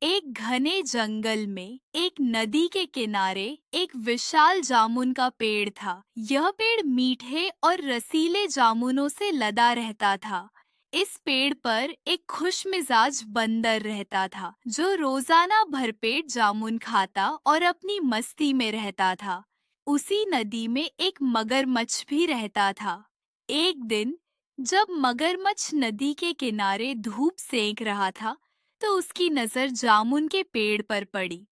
एक घने जंगल में एक नदी के किनारे एक विशाल जामुन का पेड़ था। यह पेड़ मीठे और रसीले जामुनों से लदा रहता था। इस पेड़ पर एक खुशमिजाज बंदर रहता था जो रोजाना भरपेट जामुन खाता और अपनी मस्ती में रहता था। उसी नदी में एक मगरमच्छ भी रहता था। एक दिन जब मगरमच्छ नदी के किनारे धूप सेंक रहा था, तो उसकी नजर जामुन के पेड़ पर पड़ी।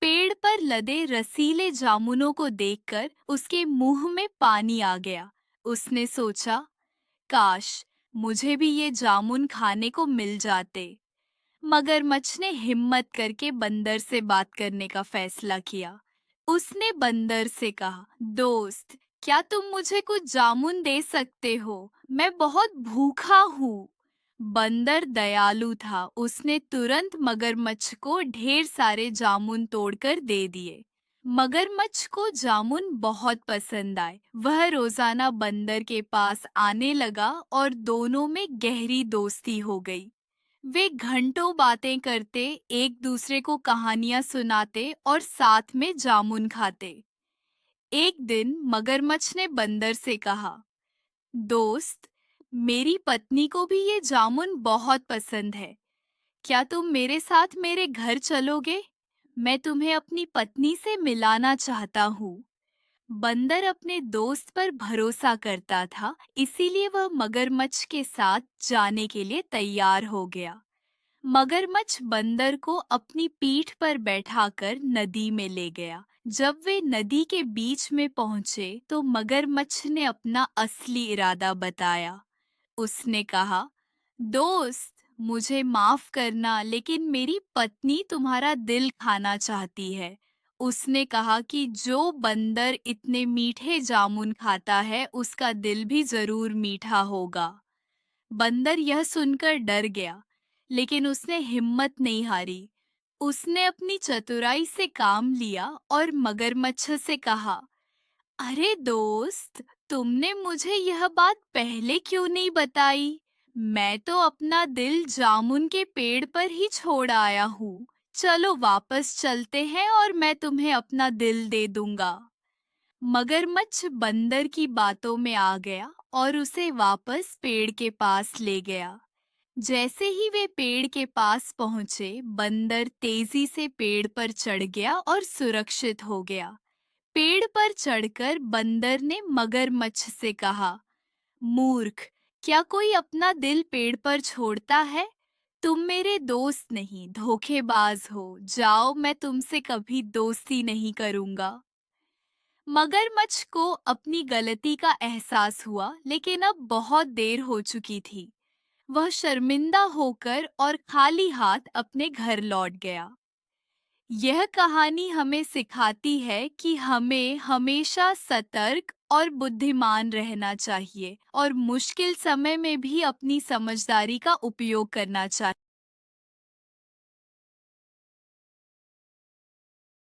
पेड़ पर लदे रसीले जामुनों को देखकर उसके मुंह में पानी आ गया। उसने सोचा, काश मुझे भी ये जामुन खाने को मिल जाते। मगरमच्छ ने हिम्मत करके बंदर से बात करने का फैसला किया। उसने बंदर से कहा, दोस्त, क्या तुम मुझे कुछ जामुन दे सकते हो? मैं बहुत भूखा हूँ। बंदर दयालु था। उसने तुरंत मगरमच्छ को ढेर सारे जामुन तोड़कर दे दिए। मगरमच्छ को जामुन बहुत पसंद आए। वह रोजाना बंदर के पास आने लगा और दोनों में गहरी दोस्ती हो गई। वे घंटों बातें करते, एक दूसरे को कहानियां सुनाते और साथ में जामुन खाते। एक दिन मगरमच्छ ने बंदर से कहा, दोस्त, मेरी पत्नी को भी ये जामुन बहुत पसंद है। क्या तुम मेरे साथ मेरे घर चलोगे? मैं तुम्हें अपनी पत्नी से मिलाना चाहता हूँ। बंदर अपने दोस्त पर भरोसा करता था, इसीलिए वह मगरमच्छ के साथ जाने के लिए तैयार हो गया। मगरमच्छ बंदर को अपनी पीठ पर बैठाकर नदी में ले गया। जब वे नदी के बीच में पहुंचे तो मगरमच्छ ने अपना असली इरादा बताया। उसने कहा, दोस्त, मुझे माफ करना, लेकिन मेरी पत्नी तुम्हारा दिल खाना चाहती है। उसने कहा कि जो बंदर इतने मीठे जामुन खाता है उसका दिल भी जरूर मीठा होगा। बंदर यह सुनकर डर गया, लेकिन उसने हिम्मत नहीं हारी। उसने अपनी चतुराई से काम लिया और मगरमच्छ से कहा, अरे दोस्त, तुमने मुझे यह बात पहले क्यों नहीं बताई? मैं तो अपना दिल जामुन के पेड़ पर ही छोड़ आया हूँ। चलो वापस चलते हैं और मैं तुम्हें अपना दिल दे दूंगा। मगरमच्छ बंदर की बातों में आ गया और उसे वापस पेड़ के पास ले गया। जैसे ही वे पेड़ के पास पहुंचे, बंदर तेजी से पेड़ पर चढ़ गया और सुरक्षित हो गया। पेड़ पर चढ़कर बंदर ने मगरमच्छ से कहा, मूर्ख, क्या कोई अपना दिल पेड़ पर छोड़ता है? तुम मेरे दोस्त नहीं, धोखेबाज हो। जाओ, मैं तुमसे कभी दोस्ती नहीं करूंगा। मगरमच्छ को अपनी गलती का एहसास हुआ, लेकिन अब बहुत देर हो चुकी थी। वह शर्मिंदा होकर और खाली हाथ अपने घर लौट गया। यह कहानी हमें सिखाती है कि हमें हमेशा सतर्क और बुद्धिमान रहना चाहिए और मुश्किल समय में भी अपनी समझदारी का उपयोग करना चाहिए।